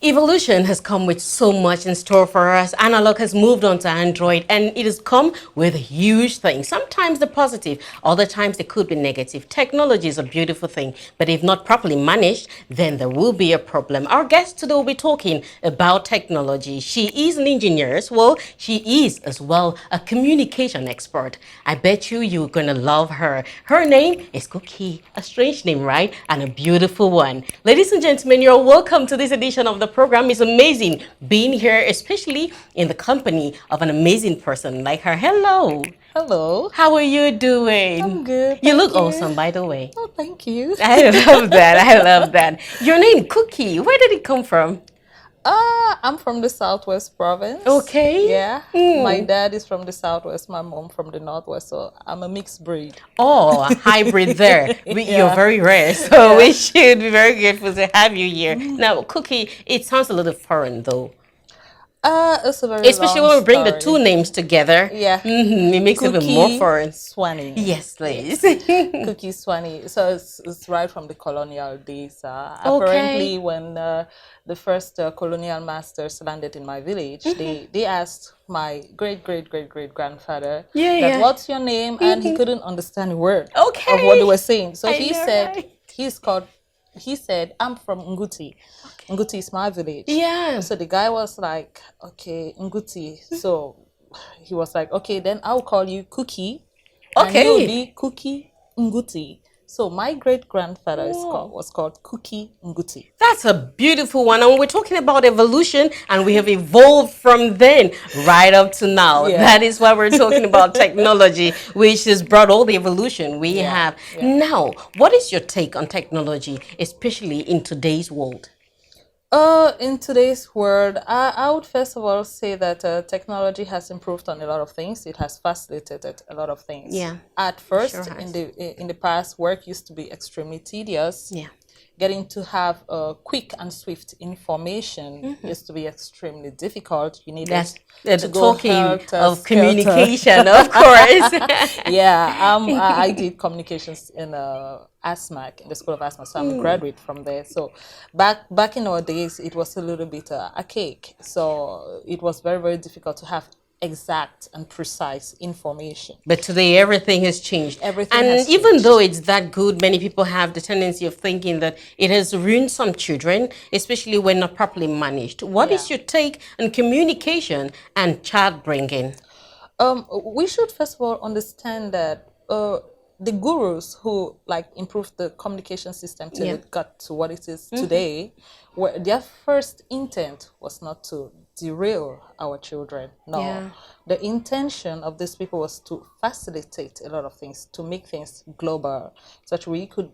Evolution has come with so much in store for us. Analog has moved on to Android, and it has come with huge things. Sometimes they're positive, other times they could be negative. Technology is a beautiful thing, but if not properly managed, then there will be a problem. Our guest today will be talking about technology. She is an engineer. Well, she is as well a communication expert. I bet you're going to love her. Her name is Cookie, a strange name, right? And a beautiful one. Ladies and gentlemen, you're welcome to this edition of the program. It's amazing being here, especially in the company of an amazing person like her. Hello. Hello. How are you doing? I'm good. You look awesome, by the way. Oh, thank you. I love that. I love that. Your name, Cookie, where did it come from? I'm from the Southwest province. Okay. Yeah. My dad is from the Southwest, my mom from the Northwest, so I'm a mixed breed. Oh, a hybrid there. You're Yeah. very rare, so we should be very grateful to have you here. Now, Cookie, it sounds a little foreign though. It's a very Especially long when we bring the story. two names together. Yeah. It makes it even more foreign. NSWANI. Yes, please. COOKEY SWANI. So it's right from the colonial days. Apparently, when the first colonial masters landed in my village, they asked my great grandfather that what's your name, and he couldn't understand a word of what they were saying. So he said, I'm from Nguti. Nguti is my village. Yeah. So the guy was like, okay, Nguti. So he was like, okay, then I'll call you Cookie. And you'll be Cookie Nguti. So my great-grandfather was called Cookie Nguti. That's a beautiful one. And we're talking about evolution, and we have evolved from then right up to now. Yeah. That is why we're talking about technology, which has brought all the evolution we have. Now, what is your take on technology, especially in today's world? In today's world, I would first of all say that technology has improved on a lot of things. It has facilitated a lot of things. Yeah. At first, in the past, work used to be extremely tedious. Yeah. Getting to have quick and swift information used to be extremely difficult. You needed to go talking of communication, of course. Yeah, I did communications in ASMAC, in the School of ASMAC, so I'm a graduate from there. So back in our days, it was a little bit archaic. So it was very difficult to have exact and precise information. But today everything has changed. Everything and has even changed. though it's that good, many people have the tendency of thinking that it has ruined some children, especially when not properly managed. What is your take on communication and child bringing? We should first of all understand that the gurus who improved the communication system till it got to what it is today, where their first intent was not to derail our children. No, the intention of these people was to facilitate a lot of things, to make things global, such we could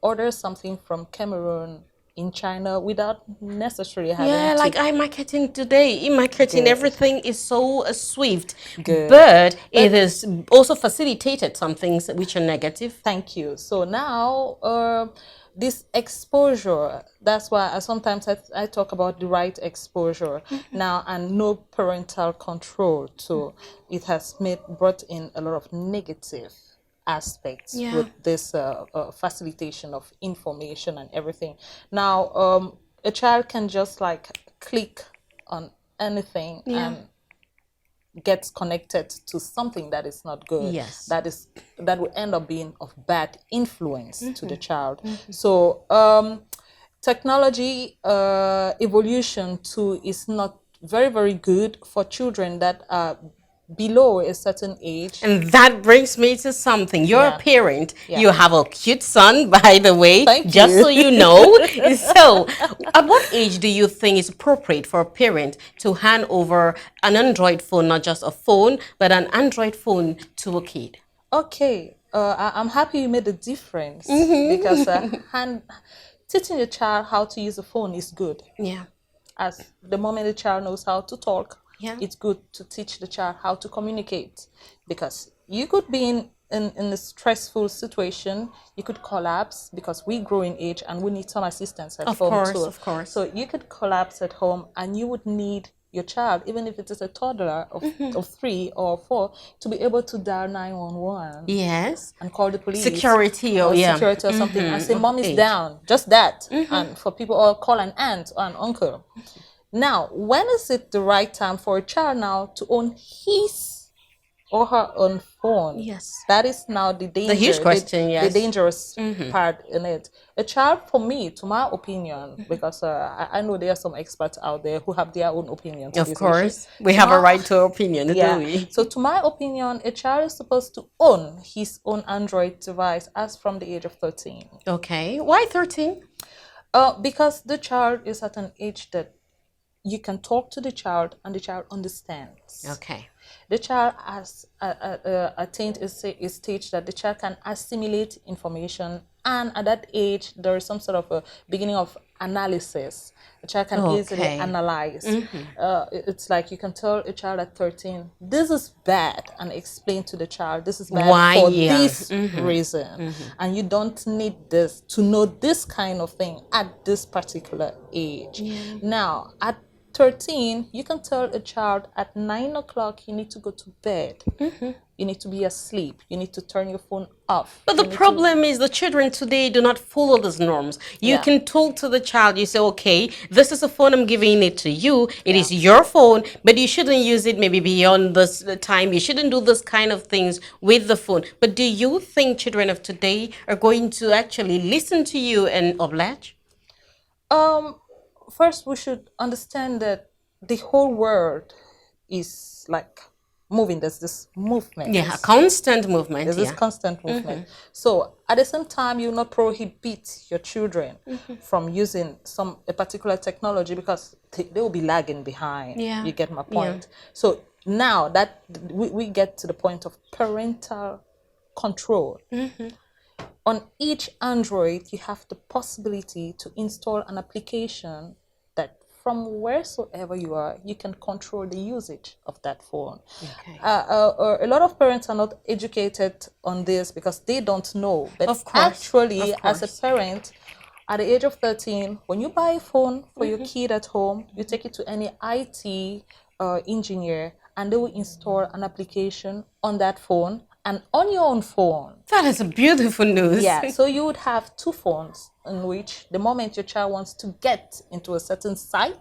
order something from Cameroon in China without necessarily having to... like iMarketing today. E-marketing, everything is so swift. But it has also facilitated some things which are negative. Thank you. So now, this exposure, that's why sometimes I talk about the right exposure now, and no parental control too. It has brought in a lot of negative aspects with this facilitation of information and everything. Now, a child can just click on anything and gets connected to something that is not good. Yes. That will end up being of bad influence to the child. So technology evolution too is not very good for children that are below a certain age. And that brings me to something. You're a parent. You have a cute son, by the way. Thank just you. so you know. So, at what age do you think is appropriate for a parent to hand over an Android phone, not just a phone, but an Android phone to a kid? Okay, I'm happy you made the difference because teaching a child how to use a phone is good. Yeah. As the moment the child knows how to talk, it's good to teach the child how to communicate, because you could be in a stressful situation, you could collapse, because we grow in age and we need some assistance at home too. Of course. So you could collapse at home and you would need your child, even if it is a toddler of 3 or 4, to be able to dial 911. Yes. And call the police. Security, or yeah. security or something, and say, Mom is down. Just that. And for people, or call an aunt or an uncle. Now, when is it the right time for a child now to own his or her own phone? Yes. That is now the danger. The huge question, yes. The dangerous part in it. A child, for me, to my opinion, because I know there are some experts out there who have their own opinion. Of course. We have a right to opinion, do we? So to my opinion, a child is supposed to own his own Android device as from the age of 13. Okay. Why 13? Because the child is at an age that you can talk to the child and the child understands. Okay. The child has attained a stage that the child can assimilate information, and at that age there is some sort of a beginning of analysis. The child can easily analyze. It's like you can tell a child at 13, this is bad, and explain to the child this is bad for this reason, and you don't need this to know this kind of thing at this particular age. Now at 13, you can tell a child at 9 o'clock you need to go to bed. You need to be asleep. You need to turn your phone off. But the problem is the children today do not follow those norms. You can talk to the child. You say, okay, this is a phone, I'm giving it to you. It is your phone, but you shouldn't use it maybe beyond this time. You shouldn't do this kind of things with the phone. But do you think children of today are going to actually listen to you and oblige? First, we should understand that the whole world is like moving. There's this movement. Yeah, a constant movement. There's this constant movement. So at the same time, you will not prohibit your children from using a particular technology, because they will be lagging behind. You get my point? So now that we get to the point of parental control. On each Android, you have the possibility to install an application that from wheresoever you are, you can control the usage of that phone. A lot of parents are not educated on this because they don't know. But actually, as a parent, at the age of 13, when you buy a phone for your kid at home, you take it to any IT engineer, and they will install an application on that phone and on your own phone. That is a beautiful news. Yeah, so you would have 2 phones in which the moment your child wants to get into a certain site,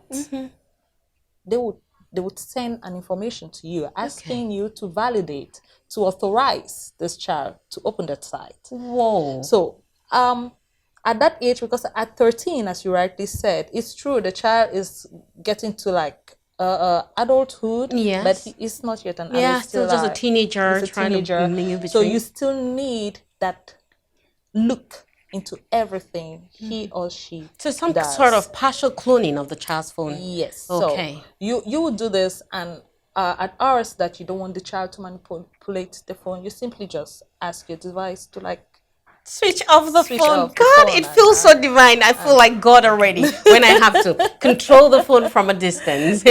they would send an information to you asking you to validate, to authorize this child to open that site. Whoa. So at that age, because at 13, as you rightly said, it's true, the child is getting to like adulthood, but he is not yet an adult. Yeah, still just a teenager. So you still need that look into everything he or she So some does. sort of partial cloning of the child's phone. Yes. Okay. So you would do this, and at hours that you don't want the child to manipulate the phone, you simply just ask your device to like switch off the phone. God, it feels so divine. I feel like God already when I have to control the phone from a distance.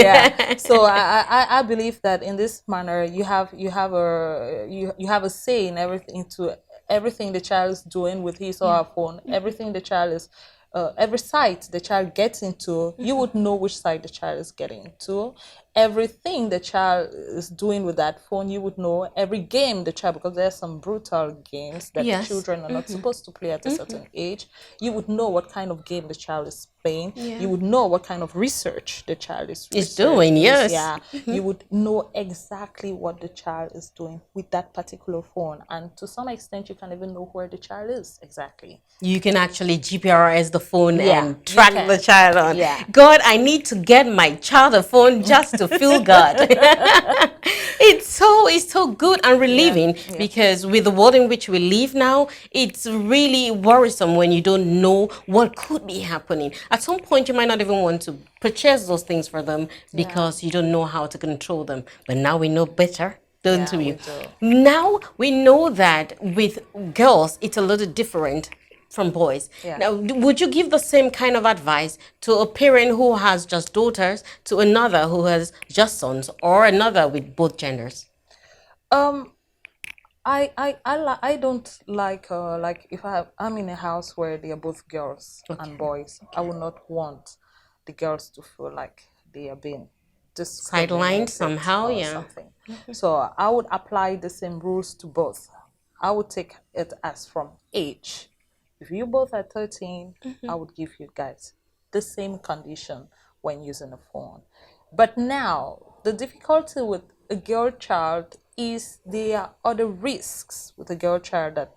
So I believe that in this manner you have a say in everything the child is doing with his or her phone. Everything the child is every site the child gets into, you would know which site the child is getting into. Everything the child is doing with that phone, you would know. Every game the child, because there are some brutal games that children are not supposed to play at a certain age, you would know what kind of game the child is playing. You would know what kind of research the child is doing. You would know exactly what the child is doing with that particular phone, and to some extent you can even know where the child is exactly. You can actually GPRS the phone and track the child on. God, I need to get my child a phone just to feel God. It's so good and relieving because with the world in which we live now, it's really worrisome when you don't know what could be happening. At some point, you might not even want to purchase those things for them because you don't know how to control them. But now we know better. Don't we? Now we know that with girls, it's a little different from boys. Now, would you give the same kind of advice to a parent who has just daughters, to another who has just sons, or another with both genders? I don't like if I'm in a house where they are both girls and boys, I would not want the girls to feel like they are being discriminated somehow, or yeah. something. So I would apply the same rules to both. I would take it as from age. If you both are 13, I would give you guys the same condition when using a phone. But now, the difficulty with a girl child is there are other risks with a girl child that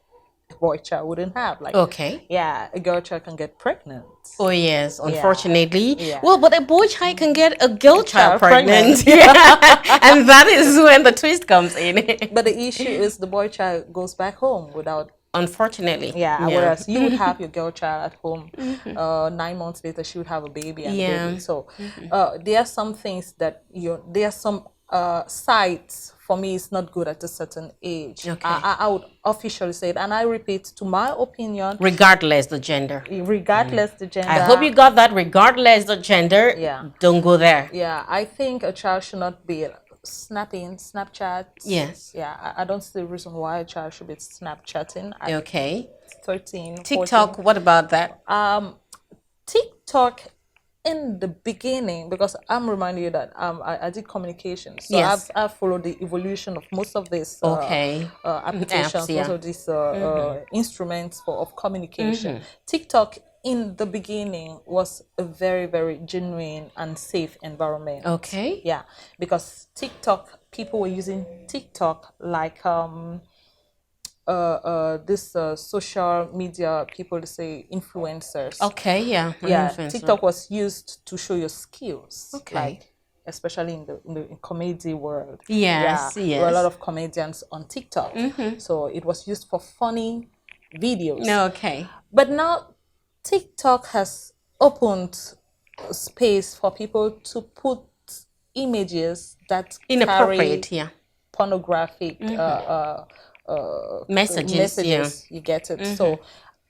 a boy child wouldn't have. Like, Okay. yeah, a girl child can get pregnant. Oh yes, unfortunately. Yeah. Well, but a boy child can get a girl child child pregnant. pregnant. Yeah. And that is when the twist comes in. But the issue is the boy child goes back home without. Unfortunately. Yeah, whereas you would have your girl child at home. 9 months later, she would have a baby and a baby. So there are some things that there are some sites for me it's not good at a certain age. Okay. I would officially say it, and I repeat, to my opinion, Regardless the gender. regardless the gender. I hope you got that. Regardless the gender. Yeah. Don't go there. Yeah, I think a child should not be snapping, Snapchat. Yes. Yeah, I don't see the reason why a child should be Snapchatting at Okay. 13, TikTok, 14. what about that? TikTok in the beginning, because I'm reminding you that I did communication, so Yes. I've followed the evolution of most of these applications, Apps, yeah. most of these instruments of communication. TikTok in the beginning was a very, very genuine and safe environment. Okay. Yeah, because TikTok, people were using TikTok like this social media people say influencers. Okay, yeah. Yeah, Influencer. TikTok was used to show your skills. Okay. Like, especially in the comedy world. Yes, yeah, yes. there were a lot of comedians on TikTok. So it was used for funny videos. Okay. But now TikTok has opened space for people to put images that Inappropriate, carry yeah. pornographic Messages, yeah. You get it. So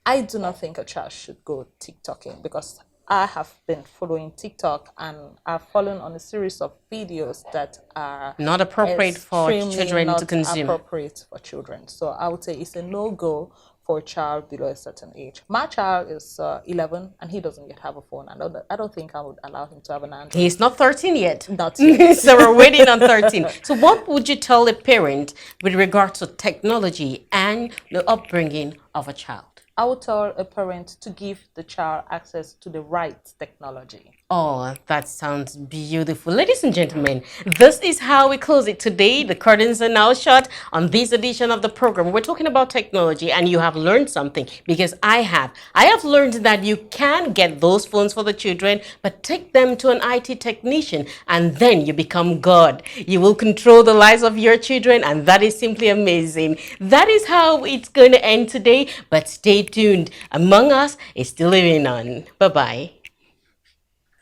I do not think a child should go TikToking, because I have been following TikTok and I've fallen on a series of videos that are Not appropriate for extremely children to not consume. appropriate for children. So I would say it's a no-go for a child below a certain age. My child is 11 and he doesn't yet have a phone. I don't think I would allow him to have an Android. He's not 13 yet. Not yet. So we're waiting on 13. So what would you tell a parent with regard to technology and the upbringing of a child? I would tell a parent to give the child access to the right technology. Oh, that sounds beautiful. Ladies and gentlemen, this is how we close it today. The curtains are now shut on this edition of the program. We're talking about technology and you have learned something, because I have. I have learned that you can get those phones for the children, but take them to an IT technician and then you become God. You will control the lives of your children, and that is simply amazing. That is how it's going to end today, but stay tuned. Among Us is still living on. Bye-bye.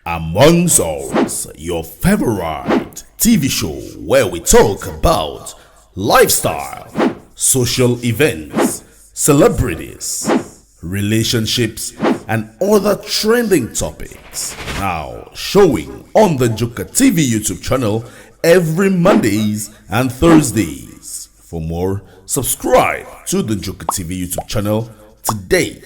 Among Us, your favorite TV show where we talk about lifestyle, social events, celebrities, relationships, and other trending topics. Now showing on the NJOKATV YouTube channel every Mondays and Thursdays. For more, subscribe to the NJOKATV YouTube channel today.